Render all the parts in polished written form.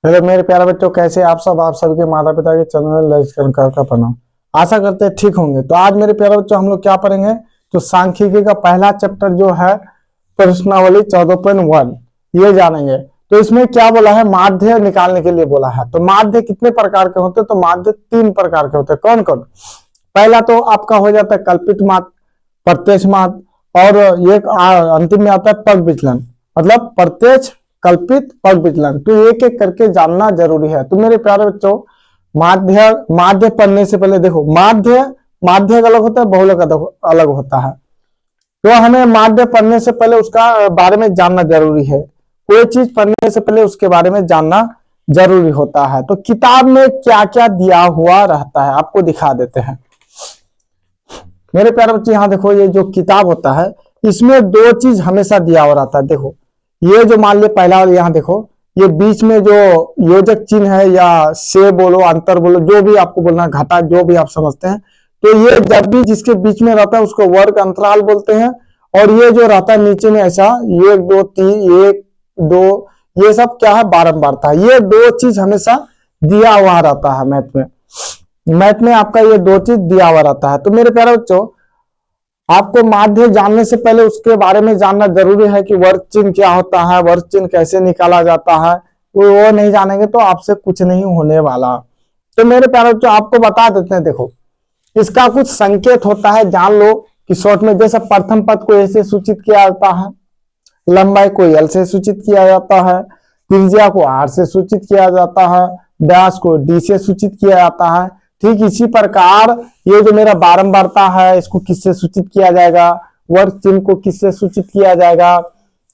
Hello मेरे प्यारे बच्चों, कैसे आप सब। आप सबके माता पिता के चरणों में लज्जत का प्रणाम। आशा करते हैं ठीक होंगे। तो आज मेरे प्यारे बच्चों हम लोग क्या पढ़ेंगे, तो सांख्यिकी का पहला चैप्टर जो है प्रश्नावली 14.1 ये जानेंगे। तो इसमें क्या बोला है, माध्य निकालने के लिए बोला है। तो माध्य कितने प्रकार के होते हैं, तो माध्य 3 प्रकार के होते हैं। कौन कौन? पहला तो आपका हो जाता है कल्पित माध्य, प्रत्यक्ष माध्य, और ये अंतिम में आता है पग विचलन। मतलब प्रत्यक्ष, कल्पित, पग विचलन। तो एक एक करके जानना जरूरी है। तो मेरे प्यारे बच्चों, माध्य माध्य पढ़ने से पहले देखो, माध्य माध्य अलग होता है, बहुलक अलग होता है। तो हमें माध्य पढ़ने से पहले उसका बारे में जानना जरूरी है। कोई चीज पढ़ने से पहले उसके बारे में जानना जरूरी होता है। तो किताब में क्या क्या दिया हुआ रहता है आपको दिखा देते हैं। मेरे प्यारे बच्चे यहाँ देखो, ये जो किताब होता है इसमें 2 चीज हमेशा दिया हुआ रहता है। देखो ये जो मान लिया पहला वाला, यहाँ देखो ये बीच में जो योजक चिन्ह है, या से बोलो, अंतर बोलो, जो भी आपको बोलना, घटा, जो भी आप समझते हैं। तो ये जब भी जिसके बीच में रहता है उसको वर्ग अंतराल बोलते हैं। और ये जो रहता है नीचे में ऐसा 1 2 3 1 2, ये सब क्या है, बारंबारता। ये 2 चीज हमेशा दिया हुआ रहता है मैथ में। मैथ में आपका ये 2 चीज दिया हुआ रहता है। तो मेरे प्यारे बच्चों, आपको माध्य जानने से पहले उसके बारे में जानना जरूरी है कि वर्ग चिन्ह क्या होता है, वर्ग चिन्ह कैसे निकाला जाता है। वो नहीं जानेंगे तो आपसे कुछ नहीं होने वाला। तो मेरे प्यारे बच्चों, आपको बता देते हैं। देखो इसका कुछ संकेत होता है, जान लो कि शॉर्ट में। जैसे प्रथम पद को ऐसे सूचित किया जाता है, लंबाई को एल से सूचित किया जाता है, त्रिज्या को आर से सूचित किया जाता है, व्यास को डी से सूचित किया जाता है। ठीक इसी प्रकार ये जो मेरा बारंबारता है, इसको किससे सूचित किया जाएगा, वर्ग चिन्ह को किससे सूचित किया जाएगा।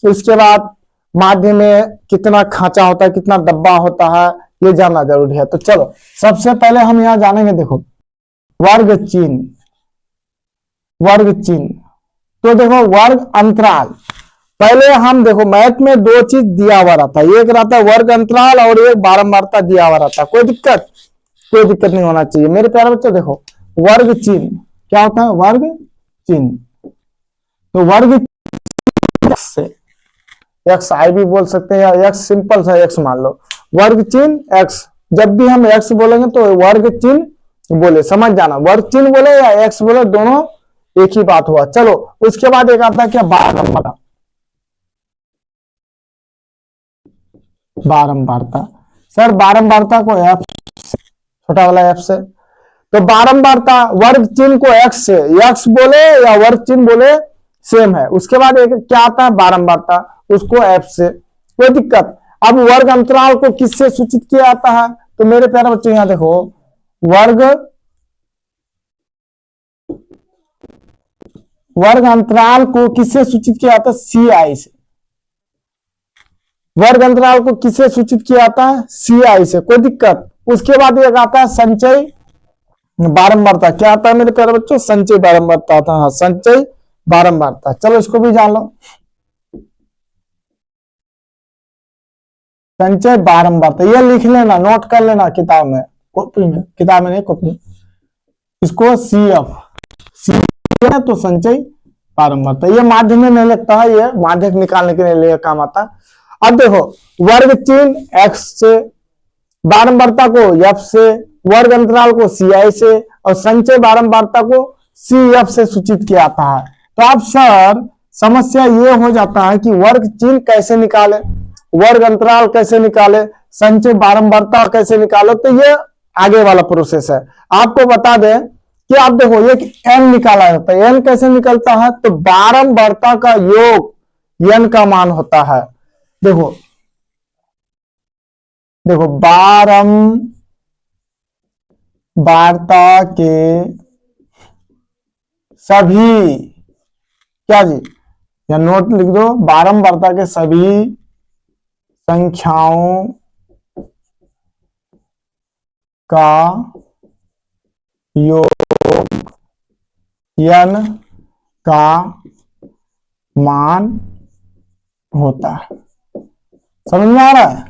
उसके बाद माध्य में कितना खांचा होता है, कितना डब्बा होता है, ये जानना जरूरी है। तो चलो सबसे पहले हम यहाँ जानेंगे। देखो वर्ग चिन्ह, वर्ग चिन्ह। तो देखो वर्ग अंतराल, पहले हम देखो मैथ में 2 चीज दिया हुआ रहता है। एक रहता है वर्ग अंतराल और एक बारंबारता दिया हुआ रहता है। कोई दिक्कत नहीं होना चाहिए मेरे प्यारे बच्चों। देखो वर्ग चिन्ह क्या होता है, वर्ग चिन्ह। तो वर्ग से एक्स आई भी बोल सकते हैं, या एक्स सिंपल सा एक्स मान लो। वर्ग चिन्ह एक्स, जब भी हम एक्स बोलेंगे तो वर्ग चिन्ह बोले, समझ जाना। वर्ग चिन्ह बोले या एक्स बोले, दोनों एक ही बात हुआ। चलो उसके बाद एक आता है क्या, बारंबारता। बारंबारता सर, बारंबारता को एफ, छोटा वाला एफ से। तो बारंबारता वर्ग चिन्ह को एक्स से, एक्स बोले या वर्ग चिन्ह बोले सेम है। उसके बाद एक क्या आता है, बारंबारता, उसको एफ से। कोई दिक्कत। अब वर्ग अंतराल को किससे सूचित किया जाता है, तो मेरे प्यारे बच्चों यहां देखो, वर्ग अंतराल को किससे सूचित किया जाता है, सी आई से। वर्ग अंतराल को किससे सूचित किया जाता है, सी आई से। कोई दिक्कत। उसके बाद एक आता है संचय बारंबारता। क्या आता है मेरे प्यारे बच्चों, संचय बारंबारता आता है। हाँ, संचय बारंबारता। चलो इसको भी जान लो, संचय बारंबारता। ये लिख लेना, नोट कर लेना किताब में, कॉपी में, किताब में नहीं कॉपी। इसको सी एफ, सी है तो संचय बारंबारता। ये माध्य में नहीं लगता है, ये माध्य निकालने के लिए काम आता है। अब देखो वर्ग चिन्ह एक्स से, बारंबारता को एफ से, वर्ग अंतराल को सी आई से, और संचय बारंबारता को सी एफ से सूचित किया जाता है। तो अब सर समस्या ये हो जाता है कि वर्ग चिन्ह कैसे निकाले, वर्ग अंतराल कैसे निकाले, संचय बारंबारता कैसे निकाले। तो ये आगे वाला प्रोसेस है। आपको बता दें कि आप देखो ये एन निकाला जाता है। एन कैसे निकलता है, तो बारंबारता का योग एन का मान होता है। देखो देखो बारंबारता के सभी, क्या जी, या नोट लिख दो, बारंबारता के सभी संख्याओं का योग n का मान होता है। समझ में आ रहा है?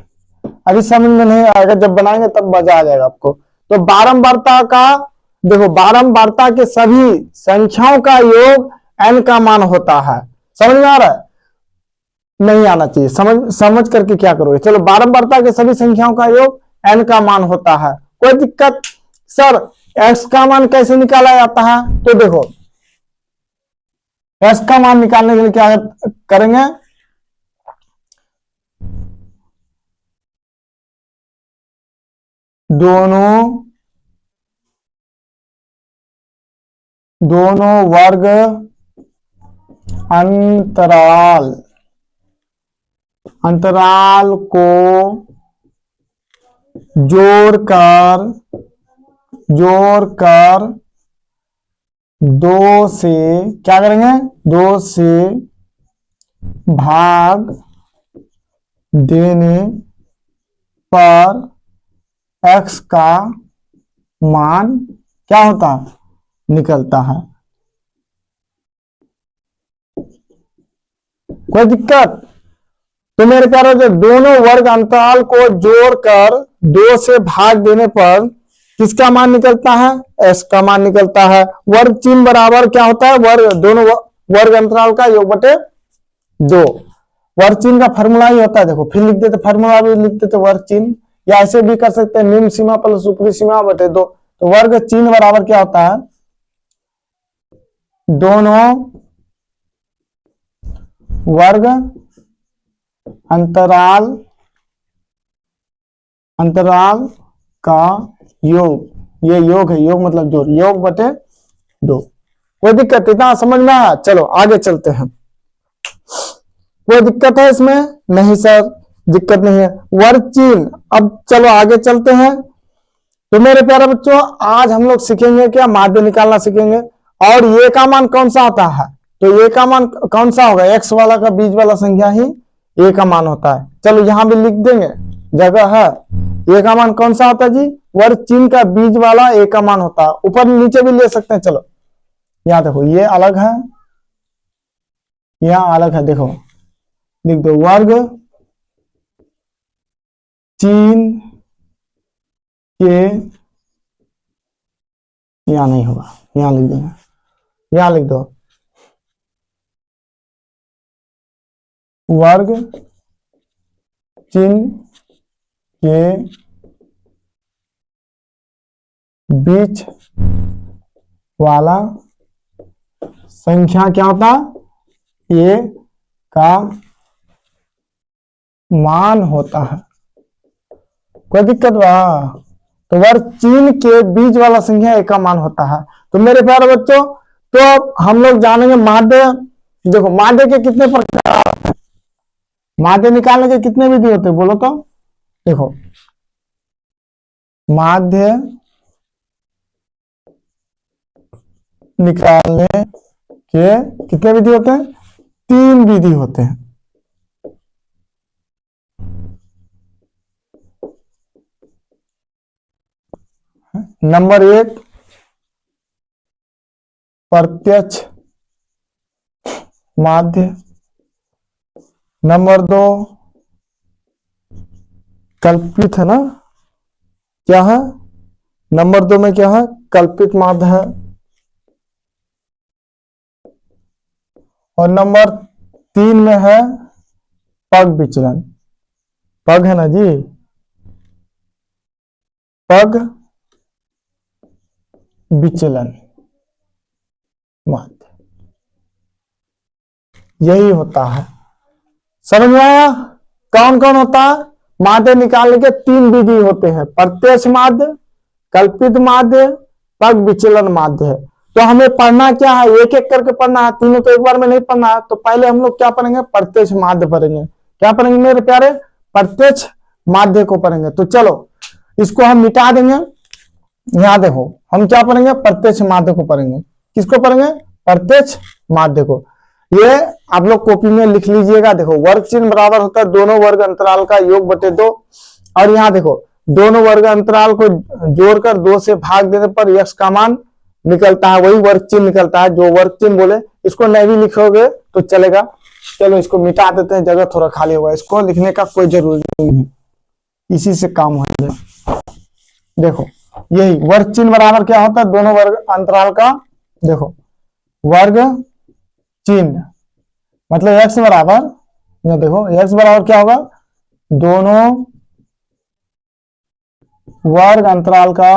अभी समझ में नहीं आएगा, जब बनाएंगे तब मजा आ जाएगा आपको। तो बारंबारता का, देखो बारंबारता के सभी संख्याओं का योग n का मान होता है। समझ में आ रहा है? नहीं आना चाहिए। समझ समझ करके क्या करोगे। चलो, बारंबारता के सभी संख्याओं का योग n का मान होता है। कोई दिक्कत? सर x का मान कैसे निकाला जाता है? तो देखो, x का मान निकालने के लिए क्या करेंगे, दोनों वर्ग अंतराल को जोड़कर 2 से क्या करेंगे, 2 से भाग देने पर x का मान क्या होता है, निकलता है। कोई दिक्कत? तो मेरे प्यारे, जो दोनों वर्ग अंतराल को जोड़कर 2 से भाग देने पर किसका मान निकलता है, s का मान निकलता है। वर्ग चिन्ह बराबर क्या होता है, दोनों वर्ग अंतराल का योग बटे 2। वर्ग चिन्ह का फॉर्मूला ही होता है, देखो फिर लिख देते, फॉर्मूला भी लिख देते वर्ग चिन्ह, या ऐसे भी कर सकते हैं, निम्न सीमा प्लस ऊपरी सीमा बटे 2। तो वर्ग चिन्ह बराबर क्या होता है, दोनों वर्ग अंतराल का योग, ये योग है, योग मतलब जोड़, योग बटे 2। कोई दिक्कत? इतना समझ में आया? चलो आगे चलते हैं। कोई दिक्कत है इसमें? नहीं सर, दिक्कत नहीं है। वर्ग चिन्ह, अब चलो आगे चलते हैं। तो मेरे प्यारे बच्चों, आज हम लोग सीखेंगे क्या, माध्य निकालना सीखेंगे। और ये का मान कौन सा होता है, तो ये का मान कौन सा होगा, एक्स वाला का बीज वाला संख्या ही ए का मान होता है। चलो यहां भी लिख देंगे, जगह है। ए का मान कौन सा होता है जी, वर्ग चिन्ह का बीज वाला ए का मान होता है। ऊपर नीचे भी ले सकते हैं। चलो यहां देखो, ये अलग है, यहां अलग है, देखो लिख दो, वर्ग चिन्ह के, यहां नहीं होगा, यहां लिख देंगे, यहां लिख दो, वर्ग चिन्ह के बीच वाला संख्या क्या होता, ए का मान होता है। कोई दिक्कत बा? तो वर्ग चिन्ह के बीच वाला संख्या ए का मान होता है। तो मेरे प्यारे बच्चों, तो अब हम लोग जानेंगे माध्य। देखो माध्य के कितने प्रकार, माध्य निकालने के कितने विधि होते हैं, बोलो तो। देखो माध्य निकालने के कितने विधि होते हैं, 3 विधि होते हैं। नंबर 1 प्रत्यक्ष माध्य, नंबर 2 कल्पित है ना, क्या है, नंबर 2 में क्या है, कल्पित माध्य है। और नंबर 3 में है पग विचलन, पग है ना जी, पग विचलन माध्य, यही होता है। समझ में आया? कौन कौन होता है? माध्य निकालने के 3 विधि होते हैं, प्रत्यक्ष माध्य, कल्पित माध्य, पग विचलन माध्य। तो हमें पढ़ना क्या है, एक एक करके पढ़ना है, तीनों तो एक बार में नहीं पढ़ना है। तो पहले हम लोग क्या पढ़ेंगे, प्रत्यक्ष माध्य पढ़ेंगे। क्या पढ़ेंगे मेरे प्यारे, प्रत्यक्ष माध्य को पढ़ेंगे। तो चलो इसको हम मिटा देंगे। यहां देखो, हम क्या पढ़ेंगे, प्रत्यक्ष माध्य को पढ़ेंगे। किसको पढ़ेंगे, प्रत्यक्ष माध्य को। ये आप लोग कॉपी में लिख लीजिएगा। देखो वर्ग चिन्ह बराबर होता है दोनों वर्ग अंतराल का योग बटे 2। और यहाँ देखो, दोनों वर्ग अंतराल को जोड़कर 2 से भाग देने पर यक्ष का मान निकलता है, वही वर्ग चिन्ह निकलता है जो वर्ग चिन्ह बोले। इसको नहीं भी लिखोगे तो चलेगा। चलो इसको मिटा देते हैं, जगह थोड़ा खाली होगा, इसको लिखने का कोई जरूरी नहीं है, इसी से काम हो जाए। देखो यही वर्ग चिन्ह बराबर क्या होता है, दोनों वर्ग अंतराल का, देखो वर्ग चिन्ह मतलब x बराबर ये देखो x बराबर क्या होगा, दोनों वर्ग अंतराल का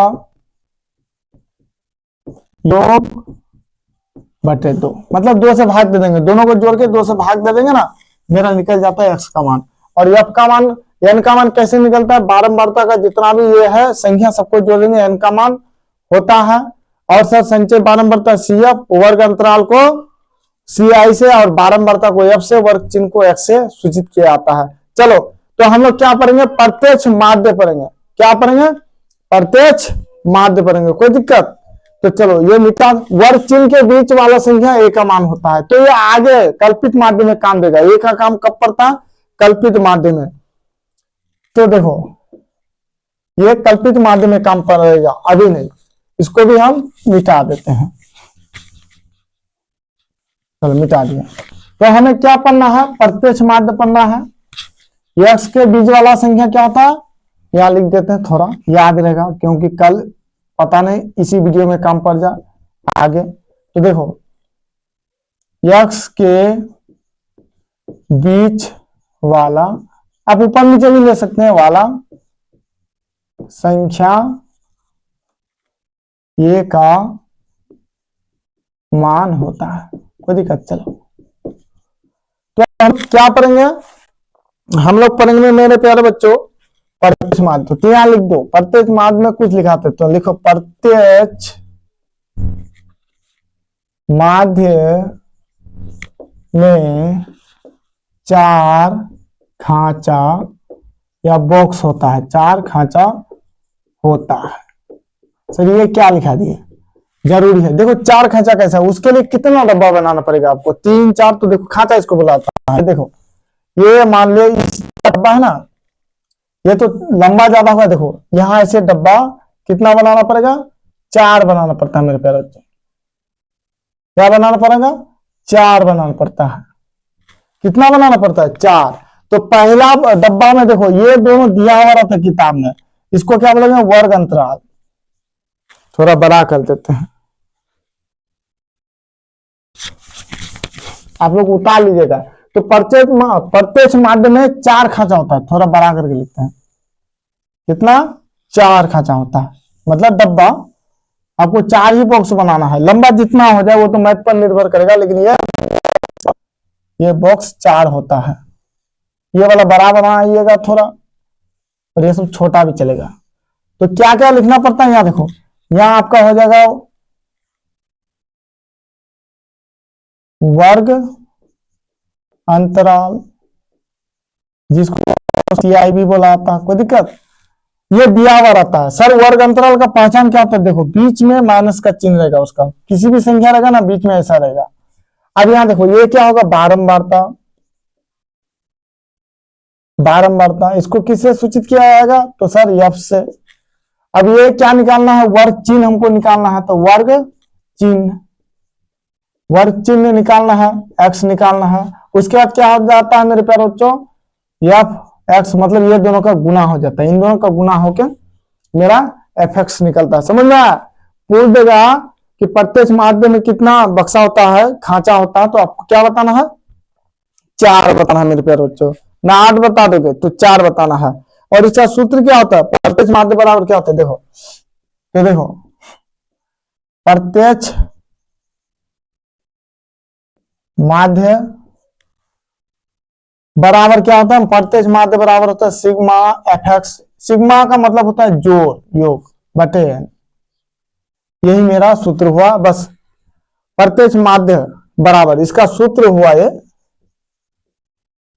योग बटे 2, मतलब 2 से भाग दे देंगे, दोनों को जोड़ के 2 से भाग दे देंगे ना, मेरा निकल जाता है x का मान। और f का मान, n का मान कैसे निकलता है, बारंबारता का जितना भी ये है संख्या सबको जोड़ेंगे, n का मान होता है। और सर संचय बारंबारता CF वर्ग अंतराल को CI से और बारंबारता को F से, वर्ग चिन्ह को x से सूचित किया जाता है। चलो तो हम लोग क्या पढ़ेंगे, प्रत्यक्ष माध्य पढ़ेंगे। क्या पढ़ेंगे, प्रत्यक्ष माध्य पढ़ेंगे, कोई दिक्कत। तो चलो ये निकाल, वर्ग चिन्ह के बीच वाला संख्या a का मान होता है, तो ये आगे कल्पित माध्य में काम देगा। a का काम कब पड़ता है, कल्पित माध्य में। तो देखो ये कल्पित माध्य में काम पड़ेगा, अभी नहीं, इसको भी हम मिटा देते हैं। चलो मिटा दिया। तो हमें क्या पढ़ना है, प्रत्यक्ष माध्य पढ़ना है। x के बीच वाला संख्या क्या होता है, यहां लिख देते हैं, थोड़ा याद रहेगा, क्योंकि कल पता नहीं इसी वीडियो में काम पड़ जाए आगे। तो देखो x के बीच वाला, आप ऊपर नीचे भी ले सकते हैं, वाला संख्या a का मान होता है, कोई दिक्कत। चलो तो हम क्या पढ़ेंगे, हम लोग पढ़ेंगे मेरे प्यारे बच्चों प्रत्यक्ष माध्य। तो यहां लिख दो, प्रत्यक्ष माध्य में कुछ लिखाते तो लिखो, प्रत्यक्ष माध्य में 4 खांचा या बॉक्स होता है, 4 खांचा होता है। सर ये क्या लिखा दिए, जरूरी है। देखो 4 खांचा कैसा है, उसके लिए कितना डब्बा बनाना पड़ेगा आपको, 3 4, तो देखो खांचा इसको बुलाता है। देखो ये मान लो इस डब्बा है ना, ये तो लंबा ज्यादा होगा, देखो यहां ऐसे डब्बा कितना बनाना पड़ेगा, 4 बनाना पड़ता है मेरे प्यारे बच्चों। क्या बनाना पड़ेगा, 4 बनाना पड़ता है। कितना बनाना पड़ता है, 4। तो पहला डब्बा में देखो ये दोनों दिया हुआ रहता है किताब में, इसको क्या बोलेंगे, वर्ग अंतराल। थोड़ा बड़ा कर देते हैं, आप लोग उतार लीजिएगा। तो प्रत्यक्ष माध्य में 4 खांचा होता है, थोड़ा बड़ा करके लिखते हैं, कितना, 4 खांचा होता है, मतलब डब्बा आपको 4 ही बॉक्स बनाना है। लंबा जितना हो जाए वो तो मैथ पर निर्भर करेगा, लेकिन ये बॉक्स 4 होता है। ये वाला बड़ा बनाइएगा थोड़ा, और ये सब छोटा भी चलेगा। तो क्या क्या लिखना पड़ता है, यहाँ देखो, यहाँ आपका हो जाएगा वर्ग अंतराल, जिसको CI भी बोला जाता है, कोई दिक्कत। ये दिया हुआ रहता है। सर वर्ग अंतराल का पहचान क्या होता है, देखो बीच में माइनस का चिन्ह रहेगा, उसका किसी भी संख्या रहेगा ना बीच में ऐसा रहेगा। अब यहां देखो ये क्या होगा, बारंबारता। बारंबारता इसको किससे सूचित किया जाएगा, तो सर F से। अब ये क्या निकालना है, वर्ग चिन्ह हमको निकालना है, तो वर्ग चिन्ह, वर्ग चिन्ह निकालना है, x निकालना है। उसके बाद क्या हो जाता है मेरे प्यारे बच्चों, f(x), मतलब ये दोनों का गुना हो जाता है, इन दोनों का गुना होकर मेरा fx निकलता है। समझ में आया, पूछ देगा कि प्रत्यक्ष माध्य में कितना बक्सा होता है, खांचा होता है, तो आपको क्या बताना है, 4 बताना है मेरे प्यारे बच्चों। ना 8 बता दोगे तो 4 बताना है। और इसका सूत्र क्या होता है, प्रत्यक्ष माध्य बराबर क्या होता है, देखो तो देखो प्रत्यक्ष माध्य बराबर क्या होता है, प्रत्यक्ष माध्य बराबर होता है सिग्मा fx। सिग्मा का मतलब होता है जोड़, योग बटे n। यही मेरा सूत्र हुआ, बस प्रत्यक्ष माध्य बराबर इसका सूत्र हुआ ये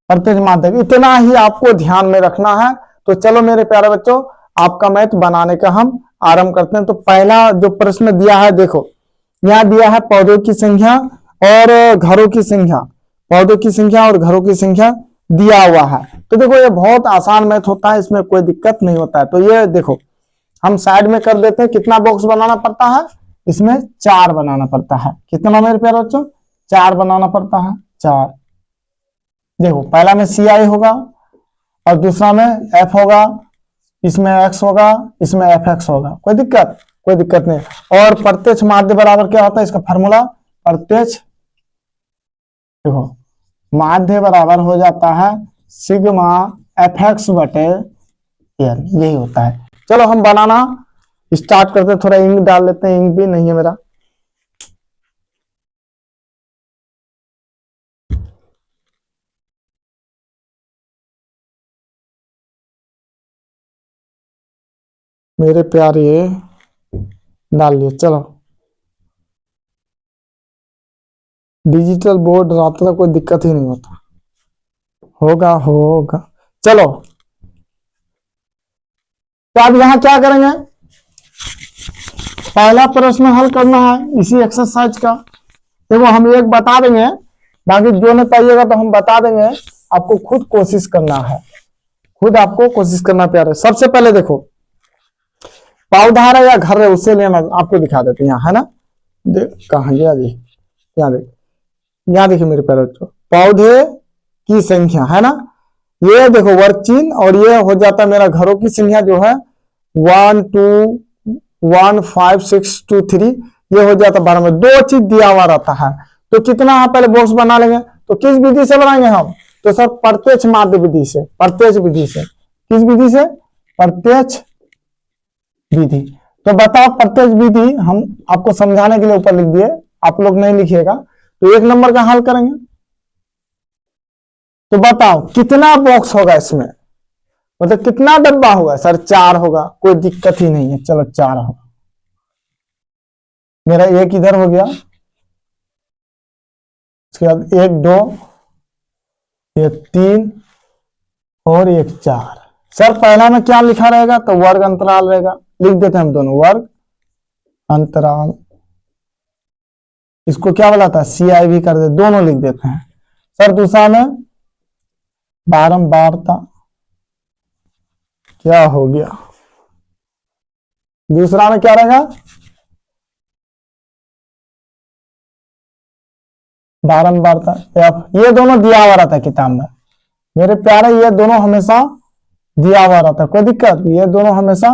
प्रत्यक्ष माध्य, इतना ही आपको ध्यान में रखना है। तो चलो मेरे प्यारे बच्चों, आपका मैथ बनाने का हम आरंभ करते हैं। तो पहला जो प्रश्न दिया है, देखो यहाँ दिया है पौधों की संख्या और घरों की संख्या, पौधों की संख्या और घरों की संख्या दिया हुआ है। तो देखो ये बहुत आसान मैथ होता है, इसमें कोई दिक्कत नहीं होता है। तो ये देखो हम साइड में कर देते हैं, कितना बॉक्स बनाना पड़ता है, इसमें 4 बनाना पड़ता है। कितना मेरे प्यारे बच्चों, 4 बनाना पड़ता है, 4। देखो पहला में CI होगा और दूसरा में F होगा, इसमें x होगा, इसमें fx होगा, कोई दिक्कत नहीं। और प्रत्यक्ष माध्य बराबर क्या होता है, इसका फार्मूला प्रत्यक्ष, देखो माध्य बराबर हो जाता है सिग्मा एफ एक्स बटे एन, यही होता है। चलो हम बनाना स्टार्ट करते हैं, थोड़ा इंक डाल लेते हैं, इंक भी नहीं है मेरा। मेरे प्यारे डाल लिए, चलो डिजिटल बोर्ड रहता तो कोई दिक्कत ही नहीं होता। होगा होगा। चलो तो अब यहां क्या करेंगे, पहला प्रश्न हल करना है इसी एक्सरसाइज का। देखो हम एक बता देंगे, बाकी जो नहीं पाइएगा तो हम बता देंगे, आपको खुद कोशिश करना है, खुद आपको कोशिश करना प्यारे। सबसे पहले देखो पौधा है या घर है, उससे लेना आपको दिखा देते हैं, यहाँ है ना, कहाँ गया जी, यहाँ देख, यहाँ देखिए मेरे प्यारे बच्चों, पौधे की संख्या है ना, ये देखो वर्ग चिन्ह, और ये हो जाता मेरा घरों की संख्या जो है 1 2 1 5 6 2 3, ये हो जाता 12 में। दो चीज दिया हुआ रहता है तो कितना है, पहले बॉक्स बना लेंगे। तो किस विधि से बनाएंगे हम, तो सर प्रत्यक्ष माध्य विधि से, प्रत्यक्ष विधि से। किस विधि से, प्रत्यक्ष विधि। तो बताओ प्रत्यक्ष विधि हम आपको समझाने के लिए ऊपर लिख दिए, आप लोग नहीं लिखिएगा। तो 1 नंबर का हल करेंगे, तो बताओ कितना बॉक्स होगा इसमें, मतलब कितना डब्बा होगा। सर 4 होगा, कोई दिक्कत ही नहीं है, चलो 4 होगा। मेरा एक इधर हो गया, उसके बाद 1 2 1 3 और 1 4। सर पहला में क्या लिखा रहेगा, तो वर्ग अंतराल रहेगा, लिख देते हैं हम दोनों, वर्ग अंतराल। इसको क्या बोला था, CI भी कर दे, दोनों लिख देते हैं। सर दूसरा में बारंबारता, क्या हो गया, दूसरा में क्या रहेगा, बारंबारता F। ये दोनों दिया हुआ रहता है किताब में मेरे प्यारे, ये दोनों हमेशा दिया हुआ रहता है, कोई दिक्कत, ये दोनों हमेशा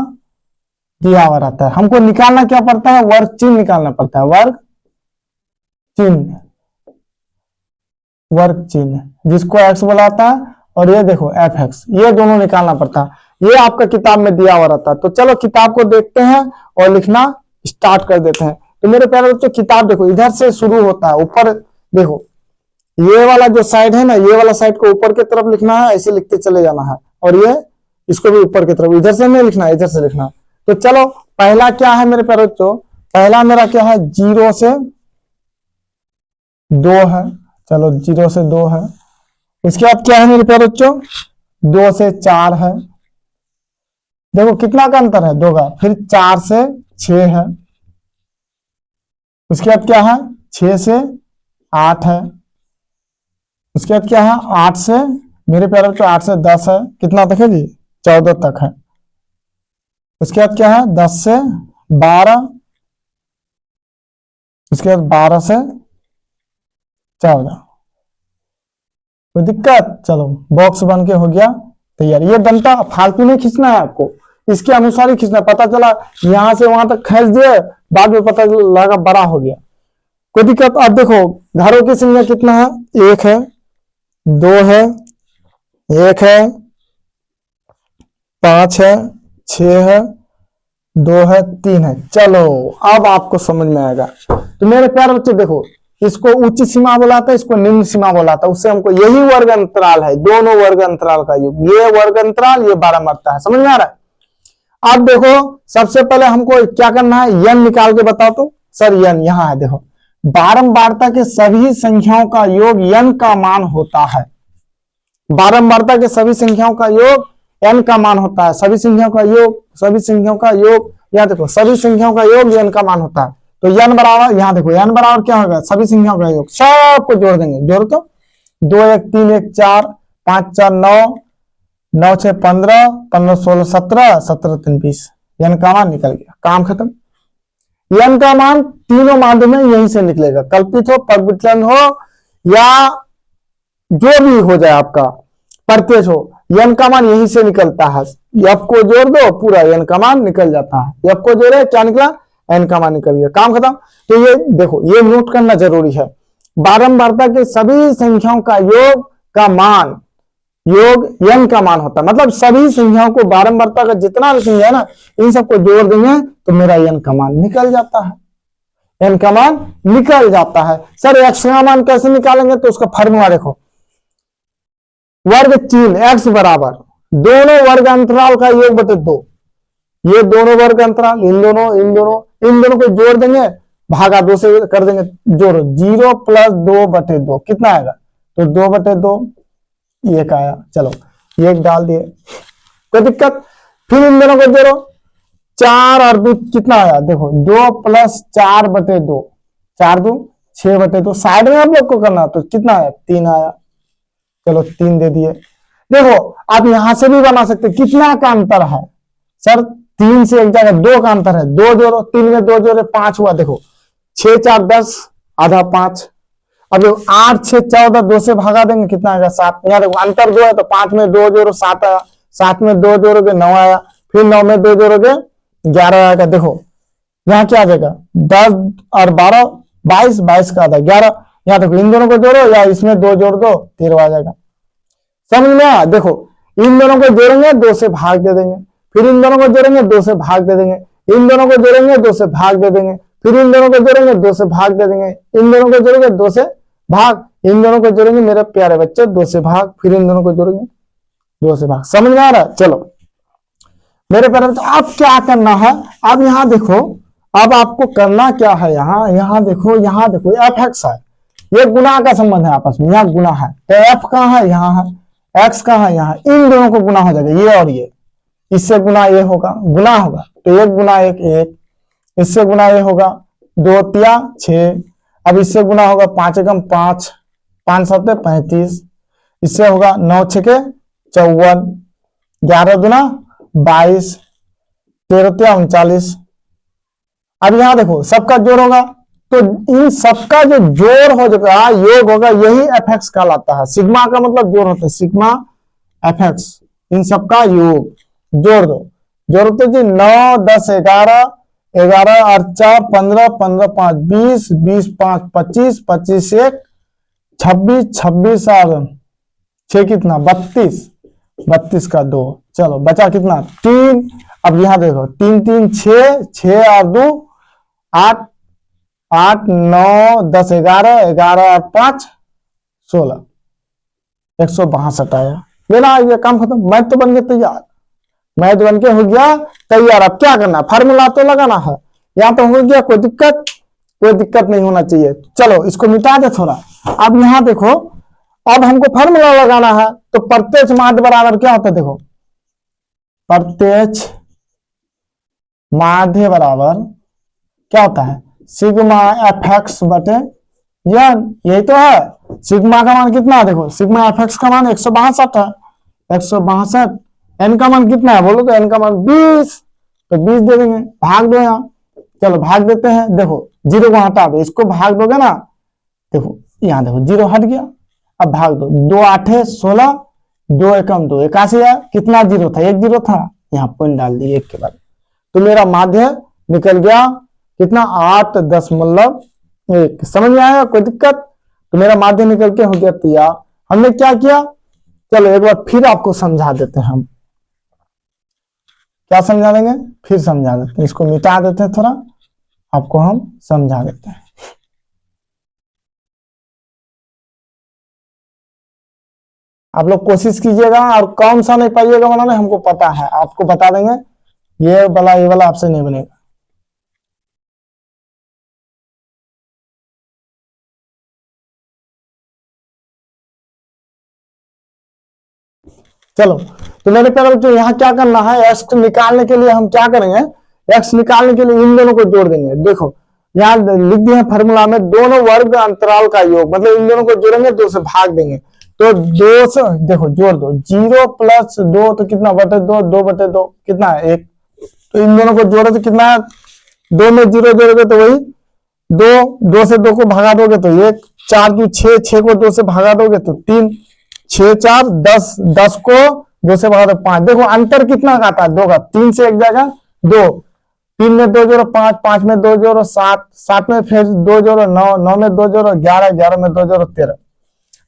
दिया हुआ रहता है। हमको निकालना क्या पड़ता है, वर्ग चिन्ह निकालना पड़ता है, वर्ग चिन्ह, वर्ग चिन्ह जिसको x बुलाता है, और ये देखो fx, ये दोनों निकालना पड़ता है। ये आपका किताब में दिया हुआ रहता है। तो चलो किताब को देखते हैं और लिखना स्टार्ट कर देते हैं। तो मेरे प्यारे बच्चों किताब देखो इधर से शुरू होता है, ऊपर देखो ये वाला जो साइड है ना, ये वाला साइड को ऊपर की तरफ लिखना है, ऐसे लिखते चले जाना है, और ये इसको भी ऊपर की तरफ, इधर से नहीं लिखना है, इधर से लिखना है। तो चलो पहला क्या है मेरे प्यारे बच्चों, पहला मेरा क्या है, 0 से 2 है, चलो 0 से 2 है। उसके बाद क्या है मेरे प्यारे बच्चों, 2 से 4 है, देखो कितना का अंतर है, 2 का। फिर 4 से 6 है, उसके बाद क्या है, 6 से 8 है, उसके बाद क्या है, 8 से मेरे प्यारे बच्चों 8 से 10 है, कितना तक है जी, 14 तक है। उसके बाद क्या है, 10 से 12, उसके बाद 12 से 14, कोई दिक्कत। चलो बॉक्स बन के हो गया तैयार। ये डंटा फालतू नहीं खींचना है आपको, इसके अनुसार ही खींचना। पता चला यहां से वहां तक खींच दिए, बाद में पता लगा बड़ा हो गया, कोई दिक्कत। अब देखो घरों की संख्या कितना है, 1 है, 2 है, 1 है, 5 है, 6 है, 2 है, 3 है। चलो अब आपको समझ में आएगा। तो मेरे प्यारे बच्चे देखो, इसको उच्च सीमा बोलाता है, इसको निम्न सीमा बोलाता है, उससे हमको यही वर्ग अंतराल है, दोनों वर्ग अंतराल का योग, ये वर्ग अंतराल, ये बारंबारता है, समझ में आ रहा है। अब देखो सबसे पहले हमको क्या करना है, यन निकाल के बताओ। तो सर यन यहाँ है, देखो बारंबारता के सभी संख्याओं का योग यन का मान होता है, बारंबारता के सभी संख्याओं का योग n का मान होता है, सभी संख्याओं का योग, सभी संख्याओं का योग, यहाँ देखो सभी संख्याओं का योग n का मान होता है। तो n बराबर, यहाँ देखो n बराबर क्या होगा, सभी संख्याओं का योग, सबको जोड़ देंगे, जोड़ तो 2 1 3 1 4 5 4 9 9 6 15 15 16 17 17 3 20, n का मान निकल गया, काम खत्म। n का मान तीनों माध्यम में यहीं से निकलेगा, कल्पित हो, प्रविचलन हो, या जो भी हो जाए आपका, प्रत्यक्ष हो, n का मान यहीं से निकलता है। f को जोड़ दो, पूरा n का मान निकल जाता है। f को जोड़े क्या निकला, n का मान निकल गया, काम खत्म। तो ये देखो ये नोट करना जरूरी है, बारंबारता के सभी संख्याओं का योग का मान, योग n का मान होता है। मतलब सभी संख्याओं को बारंबारता का जितना भी संख्या है ना, इन सबको जोड़ देंगे तो मेरा n का मान निकल जाता है, n का मान निकल जाता है। सर x का मान कैसे निकालेंगे? तो उसका फॉर्मूला देखो, वर्ग चिन्ह x बराबर दोनों वर्ग अंतराल का योग बटे 2। ये दोनों वर्ग अंतराल, इन दोनों को जोड़ देंगे, भागा 2 से कर देंगे जोड़ो, 0 प्लस 2 बटे 2 कितना आएगा? तो 2 बटे 2 एक आया। चलो एक डाल दिए, कोई दिक्कत? फिर इन दोनों को जोड़ो, 4 और 2 कितना आया? देखो 2 प्लस 4 बटे 2, 4 2 6 बटे 2। साइड में हम लोग को करना, तो कितना आया? 3 आया। चलो 3 दे दिए। देखो आप यहां से भी बना सकते, कितना का अंतर है? सर 3 से एक जगह 2 का अंतर है, 2 जोड़ो, 3 में 2 जोड़े 5 हुआ। देखो 6 4 10 आधा 5। अब 8 6 14, 2 से भागा देंगे कितना आएगा? 7। यहाँ देखो अंतर 2 है तो 5 में 2 जोड़ो 7 आया, 7 में 2 जोड़ोगे 9 आया, फिर 9 में 2 जोड़ोगे 11 आएगा। देखो यहाँ क्या आ जाएगा? 10 और 12 22, 22 का आधा 11। यहाँ देखो इन दोनों को जोड़ो या इसमें 2 जोड़ दो, 13 आ जाएगा। समझ में आया? देखो इन दोनों को जोड़ेंगे 2 से भाग दे देंगे, फिर इन दोनों को जोड़ेंगे 2 से भाग दे देंगे, इन दोनों को जोड़ेंगे 2 से भाग दे देंगे, फिर इन दोनों को जोड़ेंगे 2 से भाग दे देंगे, इन दोनों को जोड़ेंगे 2 से भाग, इन दोनों को जोड़ेंगे मेरे प्यारे बच्चे 2 से भाग, फिर इन दोनों को जोड़ेंगे 2 से भाग। समझ में आ रहा है? चलो मेरे प्यारे बच्चे, अब क्या करना है? अब यहाँ देखो, अब आपको करना क्या है? यहाँ देखो एफ एक्स है, ये गुणा का संबंध है आपस में, यहाँ गुणा है तो एफ कहाँ है? यहाँ है। एक्स कहाँ है? यहाँ। इन दोनों को गुणा हो जाएगा, ये और ये, इससे गुणा ये होगा, गुणा होगा तो 1 गुणा 1 1, इससे गुणा ये होगा 2 तिया 6, अब इससे गुणा होगा 5 एकम 5, 5 7 35, इससे होगा 9 6 54, 11 दूना 22, 13 तिया 39। अब यहाँ देखो सबका जोड़ होगा, तो इन सबका जो जोड़ हो जाएगा, योग होगा, यही एफ एक्स कहलाता है। सिग्मा का मतलब जोड़ होता है, सिग्मा एफ एक्स, इन सबका योग जोड़ दो, जोड़ते जी 9 10 11, 11 और 4 15, 15 5 20, 20 5 25, 25 1 26, 26 और 6 कितना? 32, 32 का 2। चलो बचा कितना? 3। अब यहाँ देखो 3 3 6, 6 और 2 8, 8 9 10 11, 11 और 5 16, 162 आया। मेरा ये काम खत्म, मैथ तो बन गया तैयार, मैथ बन के हो गया तैयार। अब क्या करना? फार्मूला तो लगाना है, यहाँ तो हो गया, कोई दिक्कत नहीं होना चाहिए। चलो इसको मिटा दे थोड़ा। अब यहाँ देखो, अब हमको फार्मूला लगाना है, तो प्रत्यक्ष माध्य बराबर क्या होता है? देखो प्रत्यक्ष माध्य बराबर क्या होता है? सिग्मा एफ एक्स बटे एन, यही तो है। सिग्मा का मान कितना है? देखो सिग्मा एफ एक्स का मान 162 है, 162। एन का मान कितना है बोलो? तो एन का मान 20, तो 20 दे देंगे, भाग दो यहाँ। चलो भाग देते हैं, देखो 0 को हटा दो, इसको भाग दोगे ना, देखो यहाँ देखो 0 हट गया, अब भाग दो, 2 8 16, 2 एकम 2 81 है। कितना 0 था? 1 0 था, यहाँ पॉइंट डाल दिए 1 के बाद, तो मेरा माध्य निकल गया कितना? 8.1। समझ में आया? कोई दिक्कत? तो मेरा माध्य निकल के हो गया तैयार। हमने क्या किया? चलो एक बार फिर आपको समझा देते हैं। हम क्या समझा देंगे? फिर समझा देते हैं, इसको मिटा देते हैं, थोड़ा आपको हम समझा देते हैं। आप लोग कोशिश कीजिएगा, और कौन सा नहीं पाइएगा बनाने हमको पता है, आपको बता देंगे। ये वाला आपसे नहीं बनेगा। चलो तो मेरे प्यारे बच्चों, यहाँ क्या करना है? एक्स निकालने के लिए हम क्या करेंगे? एक्स निकालने के लिए इन दोनों को जोड़ देंगे। देखो यहाँ लिख दिए हैं फॉर्मूला में, दोनों वर्ग अंतराल का योग, मतलब इन दोनों को जोड़ेंगे 2 से भाग देंगे, तो 2 से देखो जोड़ दो, 0 प्लस 2 तो कितना? बटे 2, 2 बटे 2 कितना है? 1। तो इन दोनों को जोड़े तो कितना है? 2 में 0 जोड़ोगे तो वही 2, 2 से 2 को भगा दोगे तो 1, 4 2 6, 6 को 2 से भगा दोगे तो 3, 6 4 10, 10 को 2 से भगा दो 5। देखो अंतर कितना का आता है? 2 का, 3 से एक जगह 2, 3 में 2 जोड़ो 5, 5 में 2 जोड़ो 7, 7 में फिर 2 जोड़ो 9, 9 में 2 जोड़ो 11, 11 में 2 जोड़ो 13।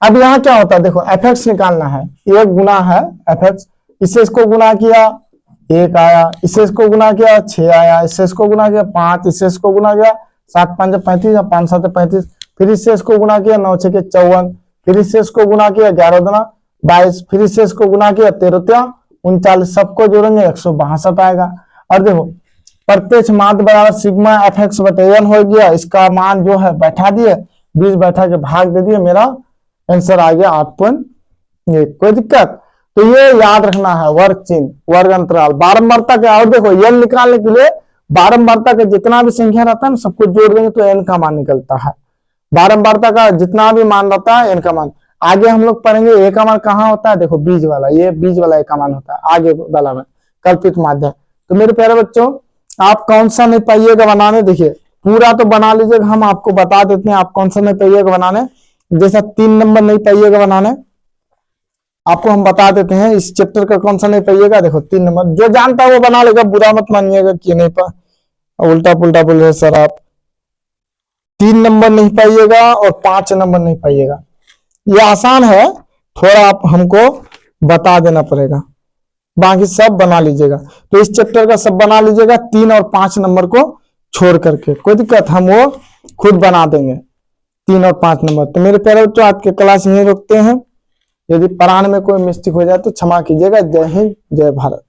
अब यहाँ क्या होता है, देखो एफ निकालना है, एक गुना है एफ, इससे इसको गुना किया 1 आया, इससे इसको गुना किया 6 आया, इससे इसको गुना किया 5, इससे इसको गुना किया 7 5 35, 5 7 35, फिर इससे इसको गुना किया 9 6 54, फिर इससे इसको गुना किया 11 दूना 22, फिर इससे इसको गुना किया 13 3 39, सबको जोड़ेंगे 162 आएगा। और देखो प्रत्यक्ष माध्य बराबर सिग्मा एफ एक्स बटे एन हो गया, इसका मान जो है बैठा दिए, 20 बैठा के भाग दे दिए, मेरा आंसर आ गया 8.1। कोई दिक्कत? तो ये याद रखना है वर्ग चिन्ह, वर्ग अंतराल, बारंबारता के। और देखो एन निकालने के लिए बारंबारता का जितना भी संख्या रहता है ना सबको जोड़ देंगे तो एन का मान निकलता है। बारंबारता का जितना भी मान रहता है एन का मान। आगे हम लोग पढ़ेंगे ए का मान कहाँ होता है, देखो बीज वाला, ये बीज वाला ए का मान होता है आगे वाला में, कल्पित माध्य। तो मेरे प्यारे बच्चों आप कौन सा नहीं पाइएगा बनाने, देखिए पूरा तो बना लीजिएगा, हम आपको बता देते हैं आप कौन सा नहीं पाइएगा बनाने। जैसा 3 नंबर नहीं पाइएगा बनाने, आपको हम बता देते हैं इस चैप्टर का कौन सा नहीं पाइएगा। देखो 3 नंबर जो जानता है वो बना लेगा, बुरा मत मानिएगा कि नहीं पा, उल्टा पुल्टा बोल रहे सर आप। 3 नंबर नहीं पाइएगा और 5 नंबर नहीं पाइएगा, ये आसान है, थोड़ा आप हमको बता देना पड़ेगा, बाकी सब बना लीजिएगा। तो इस चैप्टर का सब बना लीजिएगा 3 और 5 नंबर को छोड़ करके, कोई दिक्कत, हम वो खुद बना देंगे 3 और 5 नंबर। तो मेरे प्यारे बच्चों आज के क्लास यहीं रोकते हैं, यदि पढ़ाने में कोई मिस्टेक हो जाए तो क्षमा कीजिएगा। जय हिंद, जय भारत।